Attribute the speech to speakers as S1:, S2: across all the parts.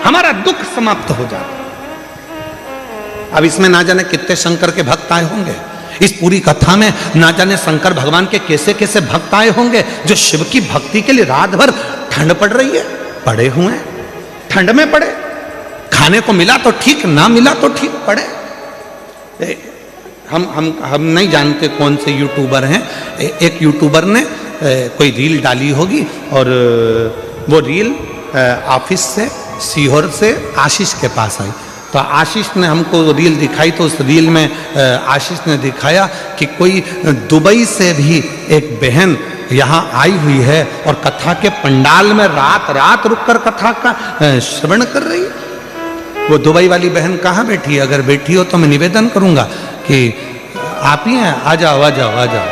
S1: हमारा दुख समाप्त हो जाता। अब इसमें ना जाने कितने शंकर के भक्त आए होंगे, इस पूरी कथा में ना जाने शंकर भगवान के कैसे कैसे भक्त आए होंगे जो शिव की भक्ति के लिए रात भर, ठंड पड़ रही है, पड़े हुए हैं, ठंड में पड़े, खाने को मिला तो ठीक, ना मिला तो ठीक, पड़े। हम नहीं जानते कौन से यूट्यूबर हैं, एक यूट्यूबर ने कोई रील डाली होगी और वो रील ऑफिस से सीहोर से आशीष के पास आई, तो आशीष ने हमको रील दिखाई, तो उस रील में आशीष ने दिखाया कि कोई दुबई से भी एक बहन यहाँ आई हुई है और कथा के पंडाल में रात रात रुककर कथा का श्रवण कर रही है। वो दुबई वाली बहन कहाँ बैठी है? अगर बैठी हो तो मैं निवेदन करूंगा कि आप ही हैं, आ जाओ आ जाओ आ जाओ।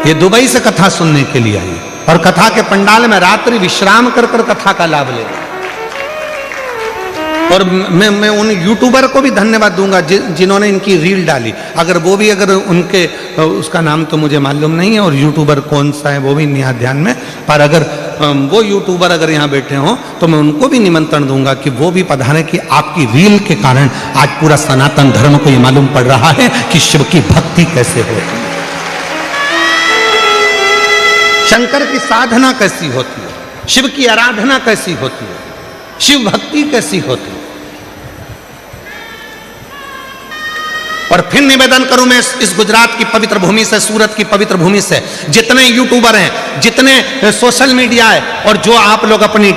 S1: ये दुबई से कथा सुनने के लिए आई और कथा के पंडाल में रात्रि विश्राम कर कर कथा का लाभ ले रही। और मैं उन यूट्यूबर को भी धन्यवाद दूंगा जिन्होंने इनकी रील डाली। अगर वो भी, अगर उनके, उसका नाम तो मुझे मालूम नहीं है और यूट्यूबर कौन सा है वो भी नहीं ध्यान में, पर अगर वो यूट्यूबर अगर यहाँ बैठे हों तो मैं उनको भी निमंत्रण दूंगा कि वो भी पधारें, कि आपकी रील के कारण आज पूरा सनातन धर्म को ये मालूम पड़ रहा है कि शिव की भक्ति कैसे होती है, शंकर की साधना कैसी होती है, शिव की आराधना कैसी होती है, शिव भक्ति कैसी होती है। और फिर निवेदन करूं मैं इस गुजरात की पवित्र भूमि से, सूरत की पवित्र भूमि से, जितने यूट्यूबर हैं, जितने सोशल मीडिया है और जो आप लोग अपनी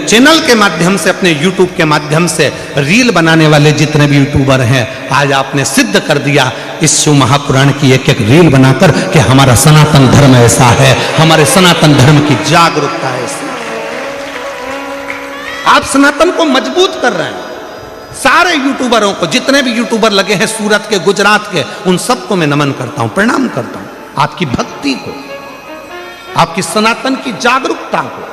S1: चैनल के माध्यम से, अपने यूट्यूब के माध्यम से रील बनाने वाले जितने भी यूट्यूबर हैं, आज आपने सिद्ध कर दिया इस शिव महापुराण की एक एक रील बनाकर कि हमारा सनातन धर्म ऐसा है, हमारे सनातन धर्म की जागरूकता है ऐसी। आप सनातन को मजबूत कर रहे हैं। सारे यूट्यूबरों को, जितने भी यूट्यूबर लगे हैं सूरत के, गुजरात के, उन सबको मैं नमन करता हूं, प्रणाम करता हूं, आपकी भक्ति को, आपकी सनातन की जागरूकता को।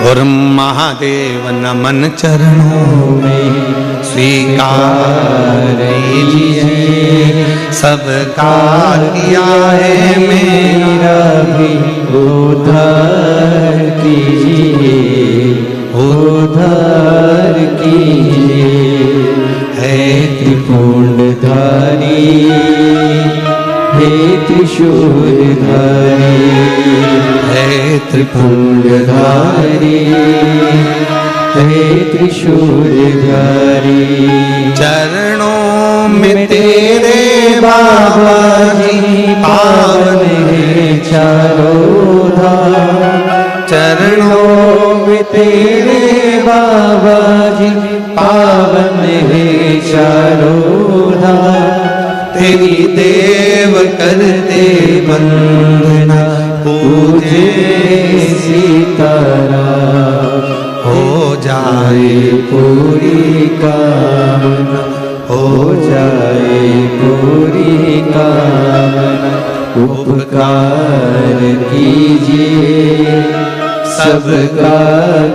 S1: और महादेव नमन चरणों में स्वीकार लीजिए, सबका किया है मेरा भी उद्धार कीजिए, उद्धार कीजिए। है त्रिपुंडधारी, हे त्रिशूलधारी, हे त्रिपुंडधारी, हे त्रिशूलधारी। चरणों में तेरे बाबा जी पावन है चारों धाम, चरणों में तेरे बाबा जी पावन है चारों धाम। तेरी देव करते वंदना, पूजे सीताराम, हो जाए पूरी कामना, हो जाए पूरी कामना। उपकार कीजिए, सबका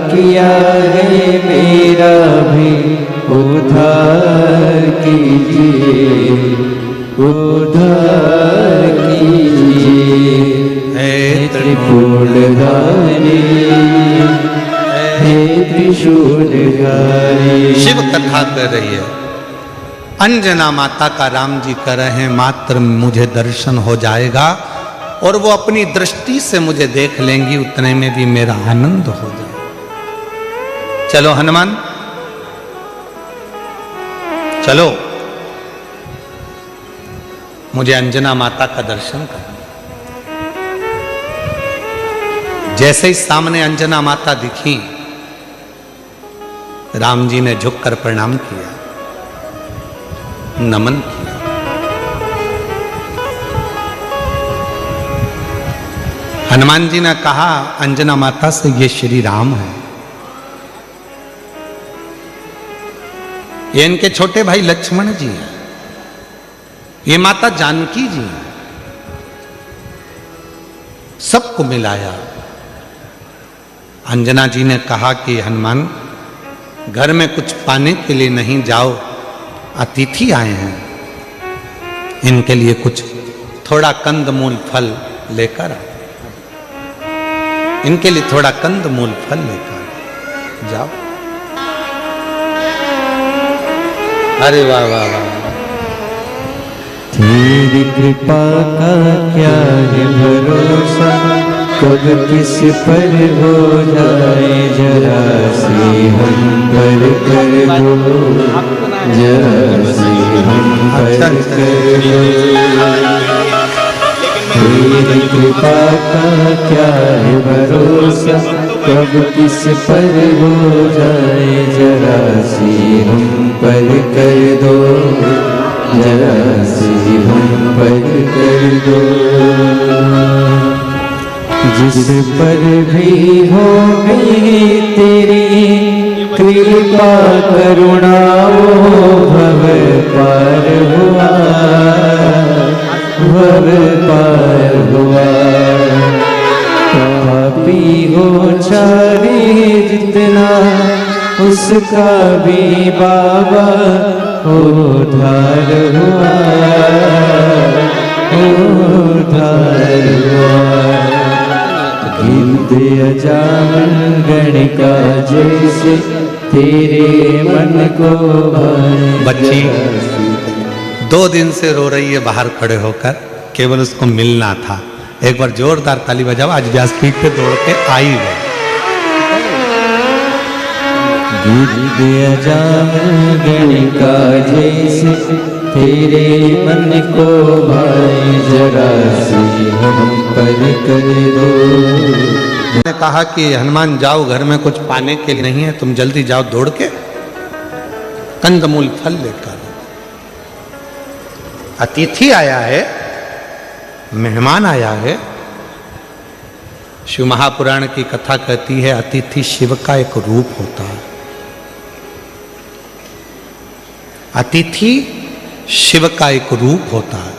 S1: किया है मेरा भी उद्धार कीजिए, उद्धार कीजिए। हे त्रिपुंडधारी, हे त्रिशूलधारी। शिव कथा कर रही है, अंजना माता का राम जी कर रहे हैं, मात्र मुझे दर्शन हो जाएगा और वो अपनी दृष्टि से मुझे देख लेंगी, उतने में भी मेरा आनंद हो जाए। चलो हनुमान, चलो, मुझे अंजना माता का दर्शन करना। जैसे ही सामने अंजना माता दिखी, राम जी ने झुककर प्रणाम किया, नमन किया। हनुमान जी ने कहा अंजना माता से, ये श्री राम है, ये इनके छोटे भाई लक्ष्मण जी हैं, ये माता जानकी जी हैं। सबको मिलाया। अंजना जी ने कहा कि हनुमान, घर में कुछ पाने के लिए नहीं, जाओ, अतिथि आए हैं, इनके लिए कुछ थोड़ा कंदमूल फल लेकर आ, इनके लिए थोड़ा कंदमूल फल लेकर जाओ। अरे वाह वाह वाह,
S2: तेरी कृपा का क्या है भरोसा, कब किस पर हो जाए जरा सी हम पर कर दो, जरा सी हम पर कर दो। तेरी कृपा का क्या है भरोसा, कब किस पर हो जाए जरा सी हम पर कर दो, जरा सी हम पर कर दो। जिस पर भी हो गई तेरी कृपा करुणा, वो भव पार हुआ, भव पार हुआ। पापी हो चाहे जितना, उसका भी बाबा उद्धार हुआ, उद्धार हुआ। गिनते अजामिन गणिका जैसे तेरे मन को भाए।
S1: बच्ची 2 दिन से रो रही है बाहर खड़े होकर, केवल उसको मिलना था। एक बार जोरदार ताली बजाओ, आज व्यासपीठ पे दौड़ के आई है।
S2: गिनते अजामिन गणिका जैसे तेरे मन को भाए, जरा सी हम पर कर दो।
S1: मैंने कहा कि हनुमान जाओ, घर में कुछ पाने के लिए नहीं है, तुम जल्दी जाओ दौड़ के कंदमूल फल लेकर। अतिथि आया है, मेहमान आया है। शिव महापुराण की कथा कहती है अतिथि शिव का एक रूप होता है। अतिथि शिव का एक रूप होता है।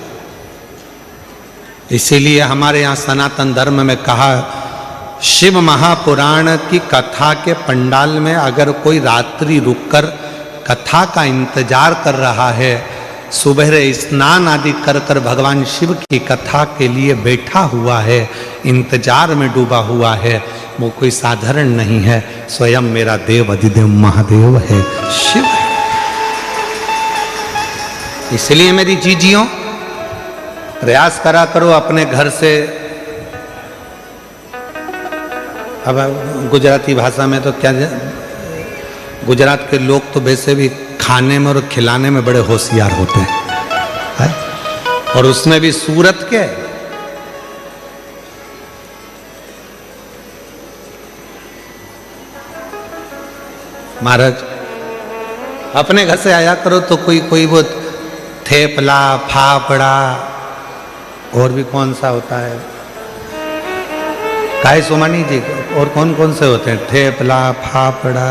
S1: इसीलिए हमारे यहाँ सनातन धर्म में कहा, शिव महापुराण की कथा के पंडाल में अगर कोई रात्रि रुककर कथा का इंतजार कर रहा है, सुबह स्नान आदि कर कर भगवान शिव की कथा के लिए बैठा हुआ है, इंतजार में डूबा हुआ है, वो कोई साधारण नहीं है, स्वयं मेरा देव अधिदेव महादेव है, शिव है। इसलिए मेरी जीजियों, प्रयास करा करो अपने घर से। अब गुजराती भाषा में तो क्या, गुजरात के लोग तो वैसे भी खाने में और खिलाने में बड़े होशियार होते हैं, है? और उसमें भी सूरत के। महाराज अपने घर से आया करो तो कोई वो थेपला, फाफड़ा, और भी कौन सा होता है, काय सोमानी जी, और कौन कौन से होते हैं, थेपला, फाफड़ा।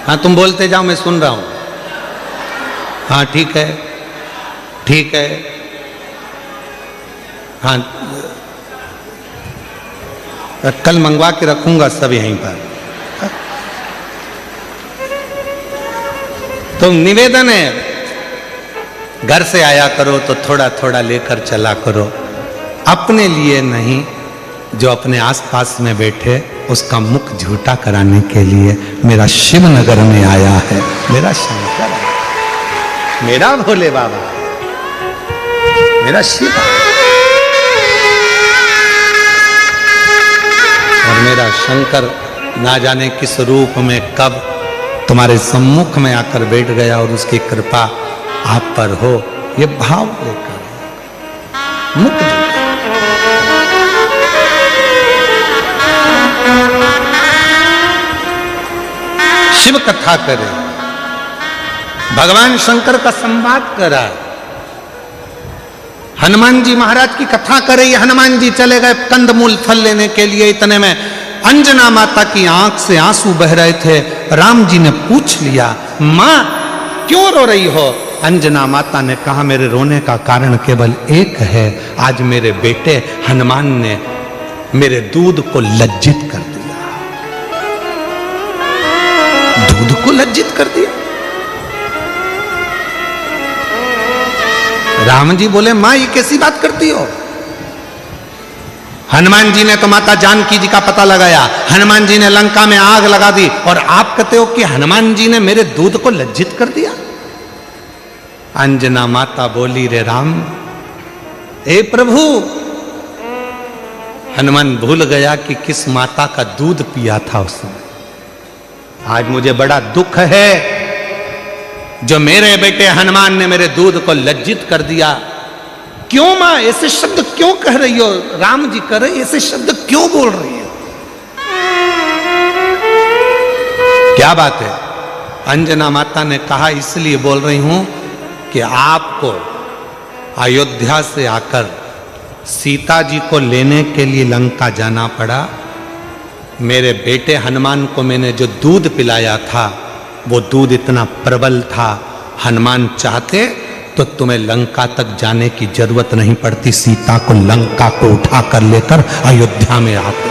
S1: हाँ तुम बोलते जाओ, मैं सुन रहा हूं। हाँ ठीक है, ठीक है। हाँ कल मंगवा के रखूंगा सब यहीं पर। तो निवेदन है, घर से आया करो तो थोड़ा थोड़ा लेकर चला करो, अपने लिए नहीं, जो अपने आसपास में बैठे उसका मुख झूठा कराने के लिए मेरा शिवनगर में आया है, मेरा शंकर, मेरा भोले बाबा, मेरा शिव और मेरा शंकर ना जाने किस रूप में कब तुम्हारे सम्मुख में आकर बैठ गया और उसकी कृपा आप पर हो, ये भाव लेकर मुख शिव कथा करे, भगवान शंकर का संवाद करा, हनुमान जी महाराज की कथा करे। ये हनुमान जी चले गए कंदमूल फल लेने के लिए, इतने में अंजना माता की आंख से आंसू बह रहे थे। राम जी ने पूछ लिया, मां क्यों रो रही हो? अंजना माता ने कहा, मेरे रोने का कारण केवल एक है, आज मेरे बेटे हनुमान ने मेरे दूध को लज्जित कर दिया। दूध को लज्जित कर दिया? राम जी बोले मां ये कैसी बात करती हो? हनुमान जी ने तो माता जानकी जी का पता लगाया, हनुमान जी ने लंका में आग लगा दी, और आप कहते हो कि हनुमान जी ने मेरे दूध को लज्जित कर दिया। अंजना माता बोली, रे राम, हे प्रभु, हनुमान भूल गया कि किस माता का दूध पिया था उसने। आज मुझे बड़ा दुख है जो मेरे बेटे हनुमान ने मेरे दूध को लज्जित कर दिया। क्यों मां ऐसे शब्द क्यों कह रही हो? राम जी कह रहे ऐसे शब्द क्यों बोल रही हो? क्या बात है? अंजना माता ने कहा, इसलिए बोल रही हूं कि आपको अयोध्या से आकर सीता जी को लेने के लिए लंका जाना पड़ा। मेरे बेटे हनुमान को मैंने जो दूध पिलाया था वो दूध इतना प्रबल था, हनुमान चाहते तो तुम्हें लंका तक जाने की जरूरत नहीं पड़ती, सीता को लंका को उठाकर लेकर अयोध्या में आते।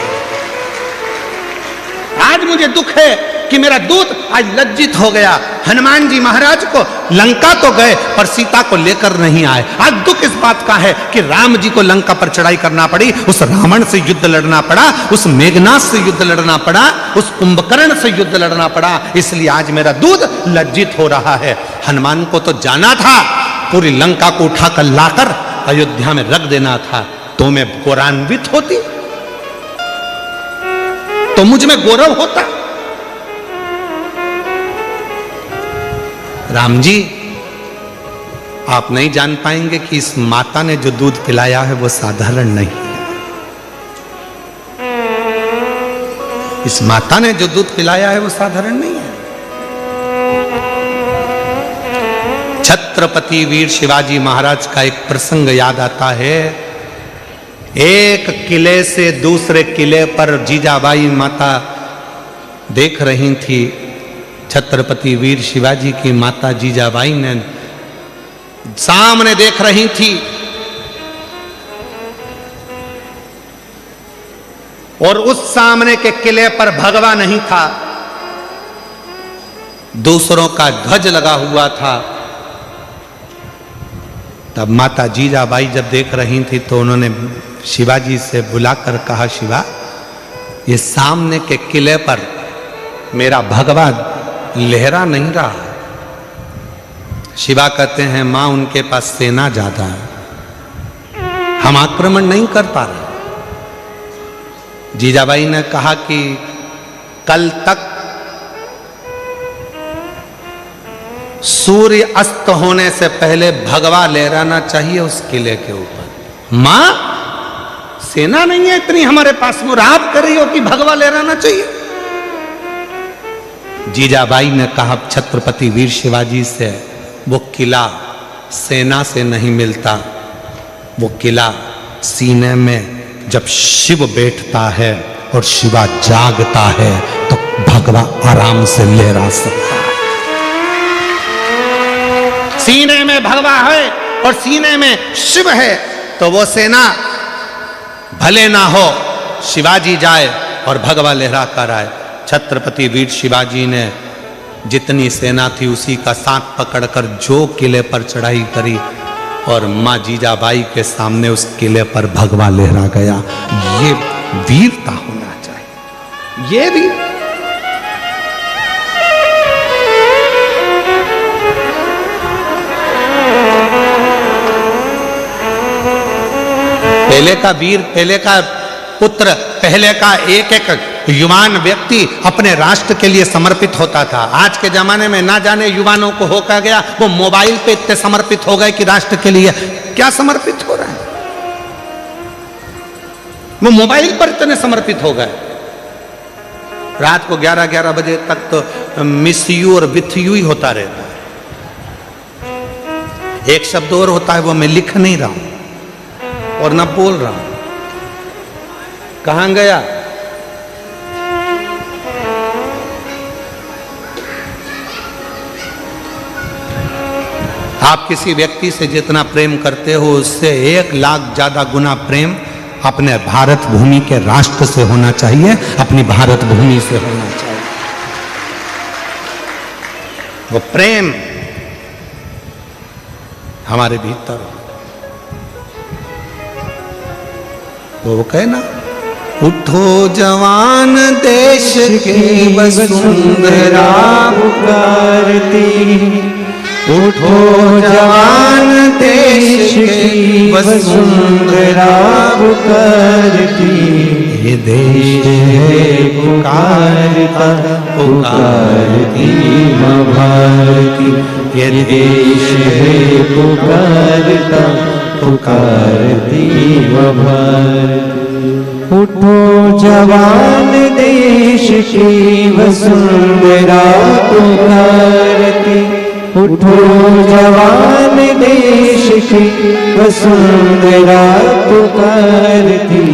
S1: आज मुझे दुख है कि मेरा दूध आज लज्जित हो गया। हनुमान जी महाराज को लंका तो गए पर सीता को लेकर नहीं आए। आज दुख इस बात का है कि राम जी को लंका पर चढ़ाई करना पड़ी, उस रावण से युद्ध लड़ना पड़ा, उस मेघनाथ से युद्ध लड़ना पड़ा, उस कुंभकर्ण से युद्ध लड़ना पड़ा, इसलिए आज मेरा दूध लज्जित हो रहा है। हनुमान को तो जाना था, पूरी लंका को उठाकर लाकर अयोध्या में रख देना था, तो मैं गौरवान्वित होती, तो मुझ में गौरव होता। राम जी, आप नहीं जान पाएंगे कि इस माता ने जो दूध पिलाया है वो साधारण नहीं है। इस माता ने जो दूध पिलाया है वो साधारण नहीं है। छत्रपति वीर शिवाजी महाराज का एक प्रसंग याद आता है। एक किले से दूसरे किले पर जीजाबाई माता देख रही थी। छत्रपति वीर शिवाजी की माता जीजाबाई ने सामने देख रही थी और उस सामने के किले पर भगवा नहीं था, दूसरों का ध्वज लगा हुआ था। तब माता जीजाबाई जब देख रही थी तो उन्होंने शिवाजी से बुलाकर कहा, शिवा, ये सामने के किले पर मेरा भगवा लहरा नहीं रहा। शिवा कहते हैं, मां, उनके पास सेना ज्यादा है, हम आक्रमण नहीं कर पा रहे। जीजाबाई ने कहा कि कल तक सूर्य अस्त होने से पहले भगवा लहराना चाहिए उस किले के ऊपर। मां, सेना नहीं है इतनी हमारे पास, वो आप कर रही हो कि भगवा लहराना चाहिए। जीजाबाई ने कहा छत्रपति वीर शिवाजी से, वो किला सेना से नहीं मिलता, वो किला सीने में जब शिव बैठता है और शिवा जागता है तो भगवा आराम से लहरा सकता है। सीने में भगवा है और सीने में शिव है तो वो सेना भले ना हो, शिवाजी जाए और भगवा लहरा कर आए। छत्रपति वीर शिवाजी ने जितनी सेना थी उसी का साथ पकड़कर जो किले पर चढ़ाई करी और मां जीजाबाई के सामने उस किले पर भगवा लहरा गया। ये वीरता होना चाहिए, ये वीर। पहले का वीर, पहले का पुत्र, पहले का एक एक युवान व्यक्ति अपने राष्ट्र के लिए समर्पित होता था। आज के जमाने में ना जाने युवानों को हो क्या गया, वो मोबाइल पे इतने समर्पित हो गए कि राष्ट्र के लिए क्या समर्पित हो रहा है, वो मोबाइल पर इतने समर्पित हो गए। रात को 11-11 बजे तक तो मिस यू और विथ यू ही होता रहता है। एक शब्द और होता है, वो मैं लिख नहीं रहा हूं और ना बोल रहा हूं। कहां गया? आप किसी व्यक्ति से जितना प्रेम करते हो उससे 1 लाख ज्यादा गुना प्रेम अपने भारत भूमि के राष्ट्र से होना चाहिए, अपनी भारत भूमि से होना चाहिए। वो प्रेम हमारे भीतर। तो वो कहे ना, उठो जवान देश की वसुंधरा
S2: पुकारती, उठो जवान देश की वसुंधरा पुकारती,
S1: ये देश है
S2: पुकारता पुकारती माँ भारती, ये देश है पुकारता पुकारती माँ भारती। उठो जवान देश की वसुंधरा पुकारती, उठो जवान देश की वसुंधरा पुकारती,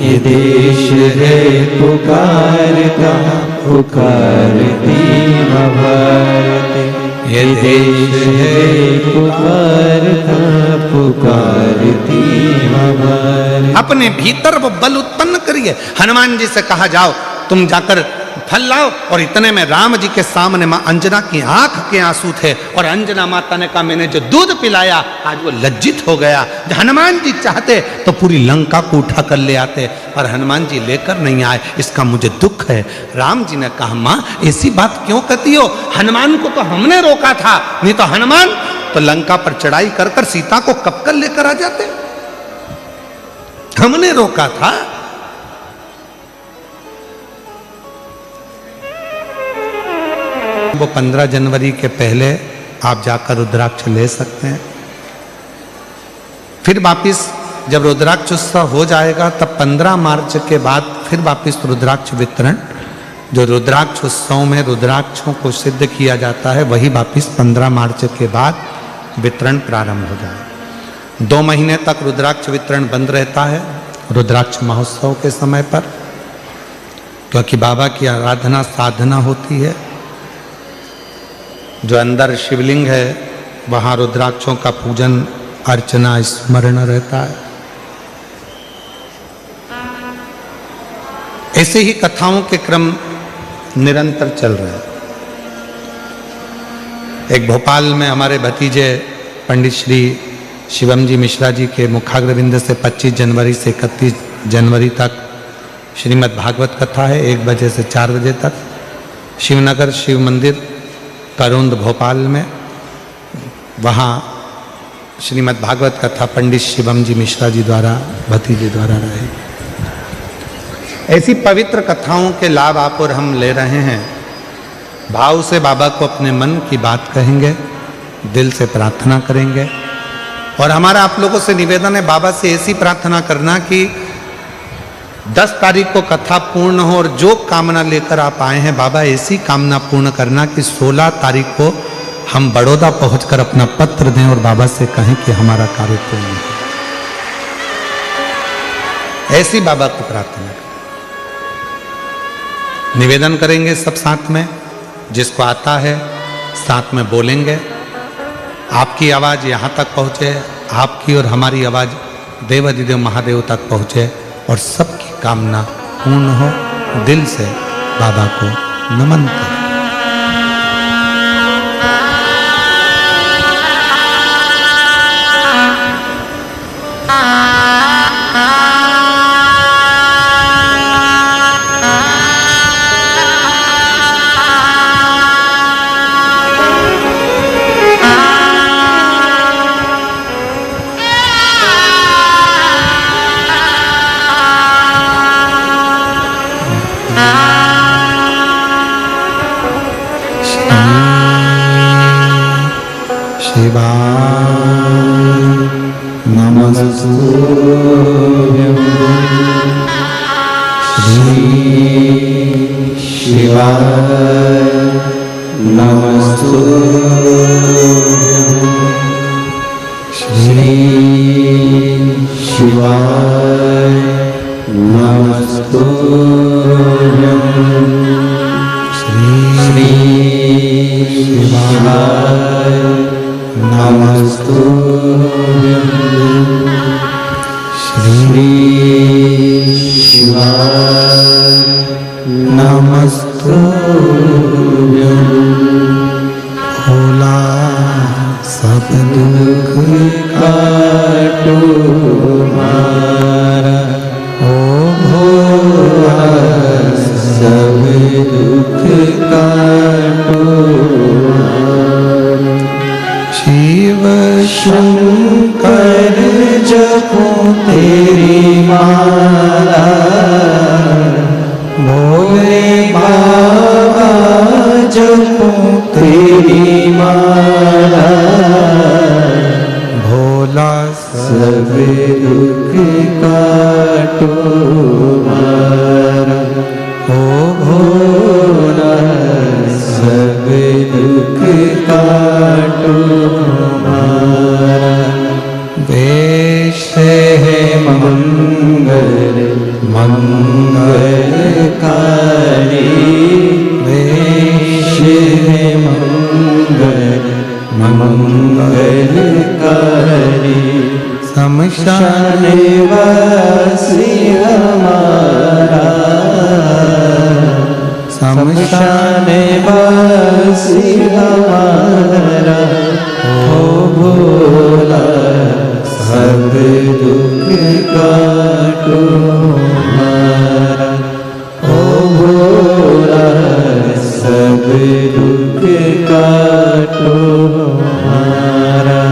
S2: ये देश है पुकारता पुकारती माँ भारती, ये देश है पुकारता पुकारती माँ भारती।
S1: अपने भीतर वो बल उत्पन्न करिए। हनुमान जी से कहा, जाओ तुम जाकर फल लाओ, और इतने में राम जी के सामने मां अंजना की आंख के आंसू थे, और अंजना माता ने कहा, मैंने जो दूध पिलाया आज वो लज्जित हो गया। हनुमान जी चाहते तो पूरी लंका को उठा कर ले आते, और हनुमान जी लेकर नहीं आए, इसका मुझे दुख है। राम जी ने कहा, मां ऐसी बात क्यों कहती हो, हनुमान को तो हमने रोका था, नहीं तो हनुमान तो लंका पर चढ़ाई कर कर सीता को कब कर लेकर आ जाते, हमने रोका था। वो 15 जनवरी के पहले आप जाकर रुद्राक्ष ले सकते हैं। फिर वापिस जब रुद्राक्ष उत्सव हो जाएगा तब 15 मार्च के बाद फिर वापिस रुद्राक्ष वितरण, जो रुद्राक्ष उत्सव में रुद्राक्षों को सिद्ध किया जाता है, वही वापिस 15 मार्च के बाद वितरण प्रारंभ हो जाए। 2 महीने तक रुद्राक्ष वितरण बंद रहता है रुद्राक्ष महोत्सव के समय पर, क्योंकि बाबा की आराधना साधना होती है। जो अंदर शिवलिंग है वहाँ रुद्राक्षों का पूजन अर्चना स्मरण रहता है। ऐसे ही कथाओं के क्रम निरंतर चल रहे हैं। एक भोपाल में हमारे भतीजे पंडित श्री शिवम जी मिश्रा जी के मुखाग्रविंद से 25 जनवरी से 31 जनवरी तक श्रीमद् भागवत कथा है, 1 बजे से 4 बजे तक। शिवनगर शिव मंदिर करुंद भोपाल में, वहाँ श्रीमद् भागवत कथा पंडित शिवम जी मिश्रा जी द्वारा भतीजे द्वारा रहे। ऐसी पवित्र कथाओं के लाभ आप और हम ले रहे हैं। भाव से बाबा को अपने मन की बात कहेंगे, दिल से प्रार्थना करेंगे, और हमारा आप लोगों से निवेदन है बाबा से ऐसी प्रार्थना करना कि 10 तारीख को कथा पूर्ण हो, और जो कामना लेकर आप आए हैं बाबा ऐसी कामना पूर्ण करना कि 16 तारीख को हम बड़ौदा पहुंचकर अपना पत्र दें और बाबा से कहें कि हमारा कार्य पूर्ण हो। ऐसी बाबा को प्रार्थना करें। निवेदन करेंगे सब साथ में, जिसको आता है साथ में बोलेंगे। आपकी आवाज यहाँ तक पहुँचे, आपकी और हमारी आवाज देवाधिदेव महादेव तक पहुँचे, और सबकी कामना पूर्ण हो। दिल से बाबा को नमन करें।
S2: सब दुख तुम्हारा, हो भोला सब दुख काटो। शिव शंकर जपो तेरी माला, भोले बाबा जपो तेरी माला, भोला सब दुख काटो मारा, ओ भोला सब दुख काटो मारा। वेश है मंगल मंगलकारी, वेश है मंगल मंगलकारी, शमशान वासी हमारा, शमशान वासी हमारा, हो भोला सब दुख काटो मारा, ओ भोला सब दुख काटो मारा।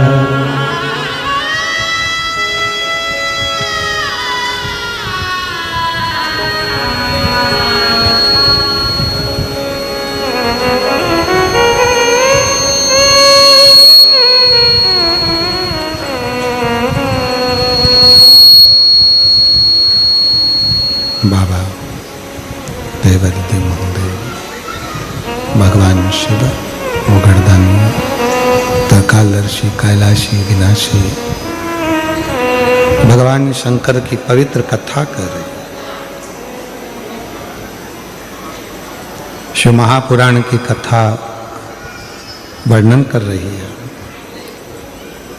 S2: बाबा देवदत्त महोदय, भगवान शिव गोवर्धन त्रिकालदर्शी कैलाशी विनाशी भगवान शंकर की पवित्र कथा कर रहे। शिव महापुराण की कथा वर्णन कर रही है।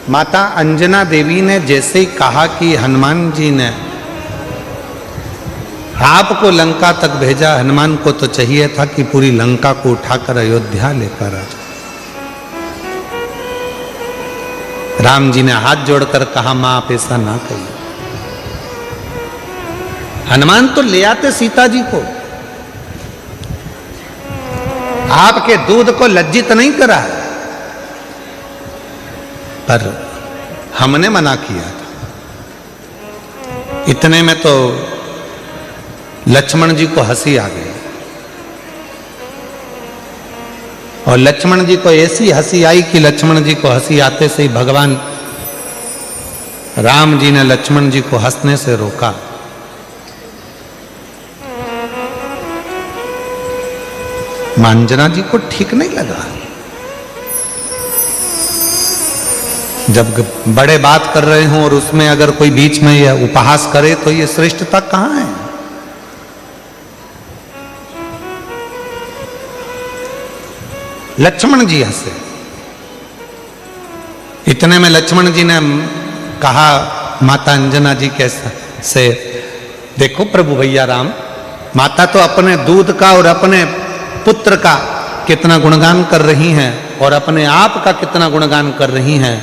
S2: माता अंजना देवी ने जैसे ही कहा कि हनुमान जी ने आपको लंका तक भेजा, हनुमान को तो चाहिए था कि पूरी लंका को उठाकर अयोध्या लेकर आ। राम जी ने हाथ जोड़कर कहा, मां आप ऐसा ना कहिए। हनुमान तो ले आते सीता जी को, आपके दूध को लज्जित नहीं करा, पर हमने मना किया था। इतने में तो लक्ष्मण जी को हंसी आ गई, और लक्ष्मण जी को ऐसी हंसी आई कि लक्ष्मण जी को हंसी आते से ही भगवान राम जी ने लक्ष्मण जी को हंसने से रोका। अंजना जी को ठीक नहीं लगा। जब बड़े बात कर रहे हों और उसमें अगर कोई बीच में यह उपहास करे तो ये श्रेष्ठता कहां है? लक्ष्मण जी हंसे। इतने में लक्ष्मण जी ने कहा माता अंजना जी के से, देखो प्रभु भैया राम, माता तो अपने दूध का और अपने पुत्र का कितना गुणगान कर रही हैं और अपने आप का कितना गुणगान कर रही हैं।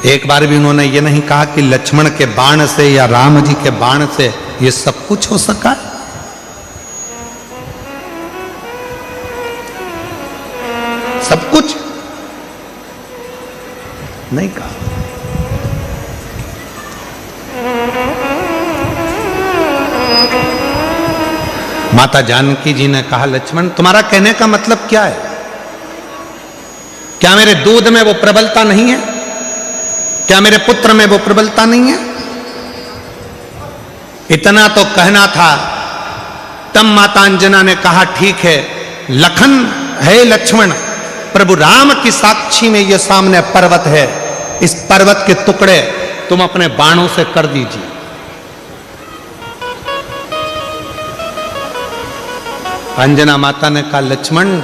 S2: एक बार भी उन्होंने ये नहीं कहा कि लक्ष्मण के बाण से या राम जी के बाण से ये सब कुछ हो सका। सब कुछ नहीं कहा। माता जानकी जी ने कहा, लक्ष्मण तुम्हारा कहने का मतलब क्या है? क्या मेरे दूध में वो प्रबलता नहीं है? क्या मेरे पुत्र में वो प्रबलता नहीं है? इतना तो कहना था। तब माता अंजना ने कहा, ठीक है लखन है लक्ष्मण, प्रभु राम की साक्षी में ये सामने पर्वत है, इस पर्वत के टुकड़े तुम अपने बाणों से कर दीजिए। अंजना माता ने कहा, लक्ष्मण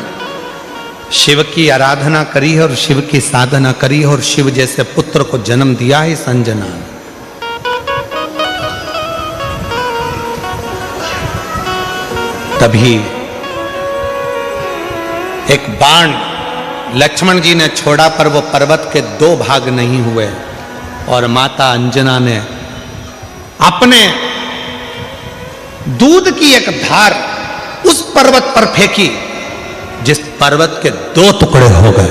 S2: शिव की आराधना करी है और शिव की साधना करी है और शिव जैसे पुत्र को जन्म दिया है इस अंजना ने। तभी एक बाण
S1: लक्ष्मण जी ने छोड़ा पर वो पर्वत के 2 भाग नहीं हुए और माता अंजना ने अपने दूध की एक धार उस पर्वत पर फेंकी जिस पर्वत के 2 टुकड़े हो गए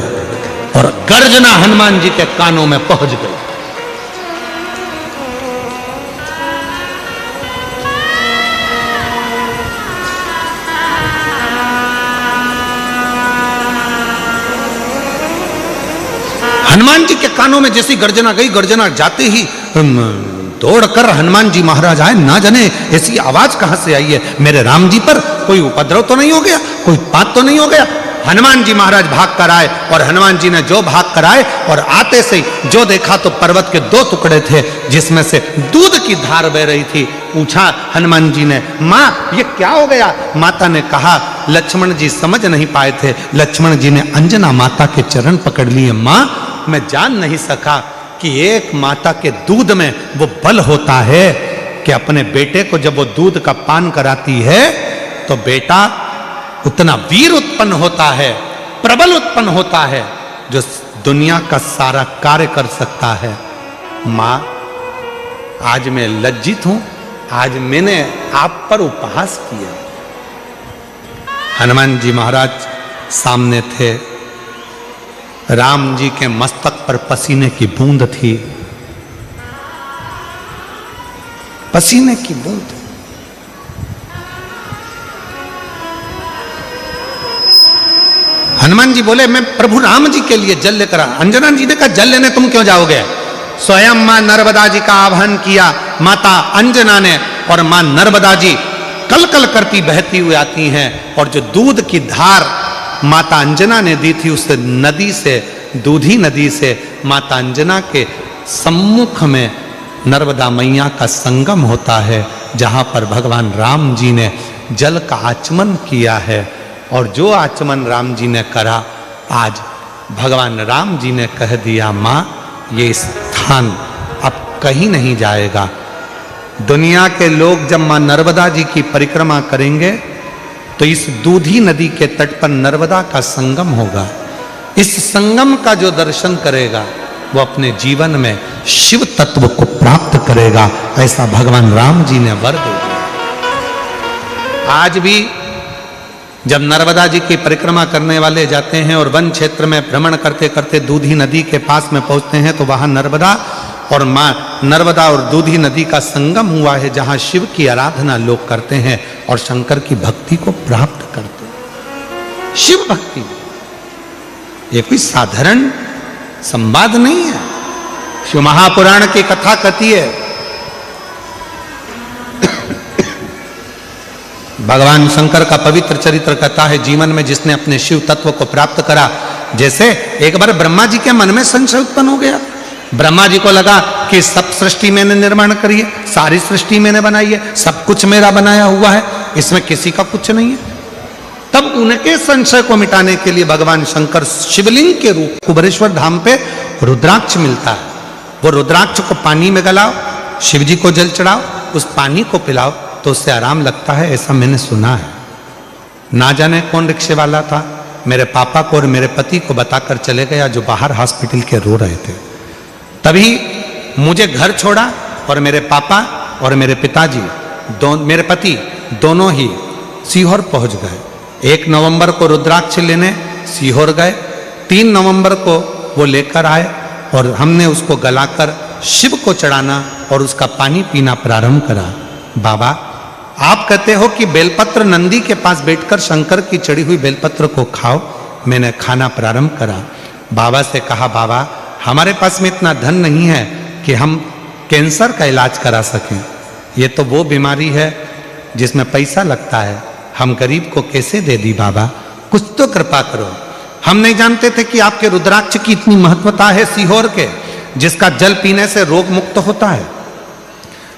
S1: और गर्जना हनुमान जी के कानों में पहुंच गई। हनुमान जी के कानों में जैसी गर्जना गई, गर्जना जाते ही दौड़कर हनुमान जी महाराज आए। ना जाने ऐसी आवाज कहां से आई है, मेरे राम जी पर कोई उपद्रव तो नहीं हो गया, कोई बात तो नहीं हो गया। हनुमान जी महाराज भाग कर आए और हनुमान जी ने जो भाग कर आए और आते से जो देखा तो पर्वत के 2 टुकड़े थे जिसमें से दूध की धार बह रही थी। पूछा हनुमान जी ने, माँ ये क्या हो गया? माता ने कहा, लक्ष्मण जी समझ नहीं पाए थे। लक्ष्मण जी ने अंजना माता के चरण पकड़ लिए। माँ मैं जान नहीं सका कि एक माता के दूध में वो बल होता है कि अपने बेटे को जब वो दूध का पान कराती है तो बेटा उतना वीर उत्पन्न होता है, प्रबल उत्पन्न होता है जो दुनिया का सारा कार्य कर सकता है। मां आज मैं लज्जित हूं, आज मैंने आप पर उपहास किया। हनुमान जी महाराज सामने थे, राम जी के मस्तक पर पसीने की बूंद थी, पसीने की बूंद। हनुमान जी बोले, मैं प्रभु राम जी के लिए जल लेकर आ। अंजना जी ने कहा, जल लेने तुम क्यों जाओगे? स्वयं मां नर्मदा जी का आह्वान किया माता अंजना ने और मां नर्मदा जी कल कल करती बहती हुई आती हैं और जो दूध की धार माता अंजना ने दी थी उस नदी से, दूधी नदी से माता अंजना के सम्मुख में नर्मदा मैया का संगम होता है, जहां पर भगवान राम जी ने जल का आचमन किया है। और जो आचमन राम जी ने करा, आज भगवान राम जी ने कह दिया, मां ये स्थान अब कहीं नहीं जाएगा। दुनिया के लोग जब मां नर्मदा जी की परिक्रमा करेंगे तो इस दूधी नदी के तट पर नर्मदा का संगम होगा। इस संगम का जो दर्शन करेगा वो अपने जीवन में शिव तत्व को प्राप्त करेगा, ऐसा भगवान राम जी ने वर दे दिया। आज भी जब नर्मदा जी की परिक्रमा करने वाले जाते हैं और वन क्षेत्र में भ्रमण करते करते दूधी नदी के पास में पहुंचते हैं तो वहां नर्मदा और मां नर्मदा और दूधी नदी का संगम हुआ है, जहां शिव की आराधना लोग करते हैं और शंकर की भक्ति को प्राप्त करते हैं। शिव भक्ति ये कोई साधारण संवाद नहीं है। शिव महापुराण की कथा कहती है, भगवान शंकर का पवित्र चरित्र कहता है, जीवन में जिसने अपने शिव तत्व को प्राप्त करा, जैसे एक बार ब्रह्मा जी के मन में संशय उत्पन्न हो गया। ब्रह्मा जी को लगा कि सब सृष्टि मैंने निर्माण करी है, सारी सृष्टि मैंने बनाई है, सब कुछ मेरा बनाया हुआ है, इसमें किसी का कुछ नहीं है। तब उनके संशय को मिटाने के लिए भगवान शंकर शिवलिंग के रूप कुबेरेश्वर धाम पे रुद्राक्ष मिलता है, वो रुद्राक्ष को पानी में गलाओ, शिव जी को जल चढ़ाओ, उस पानी को पिलाओ तो उससे आराम लगता है, ऐसा मैंने सुना है। ना जाने कौन रिक्शे वाला था, मेरे पापा को और मेरे पति को बताकर चले गया जो बाहर हॉस्पिटल के रो रहे थे। तभी मुझे घर छोड़ा और मेरे पापा और मेरे पिताजी मेरे पति दोनों ही सीहोर पहुंच गए। 1 नवंबर को रुद्राक्ष लेने सीहोर गए, 3 नवंबर को वो लेकर आए और हमने उसको गलाकर शिव को चढ़ाना और उसका पानी पीना प्रारंभ करा। बाबा आप कहते हो कि बेलपत्र नंदी के पास बैठकर शंकर की चढ़ी हुई बेलपत्र को खाओ, मैंने खाना प्रारंभ करा। बाबा से कहा, बाबा हमारे पास में इतना धन नहीं है कि हम कैंसर का इलाज करा सकें, ये तो वो बीमारी है जिसमें पैसा लगता है, हम गरीब को कैसे दे दी बाबा, कुछ तो कृपा करो। हम नहीं जानते थे कि आपके रुद्राक्ष की इतनी महत्वता है सीहोर के, जिसका जल पीने से रोग मुक्त होता है।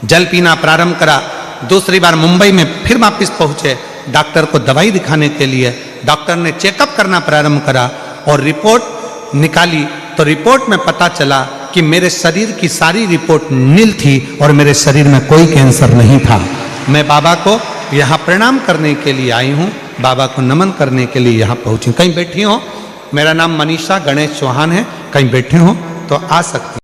S1: जल पीना प्रारंभ करा। दूसरी बार मुंबई में फिर वापिस पहुंचे डॉक्टर को दवाई दिखाने के लिए। डॉक्टर ने चेकअप करना प्रारंभ करा और रिपोर्ट निकाली तो रिपोर्ट में पता चला कि मेरे शरीर की सारी रिपोर्ट नील थी और मेरे शरीर में कोई कैंसर नहीं था। मैं बाबा को यहाँ प्रणाम करने के लिए आई हूँ, बाबा को नमन करने के लिए यहाँ पहुंची। कहीं बैठी हो मेरा नाम मनीषा गणेश चौहान है, कहीं बैठे हो तो आ सकते हैं।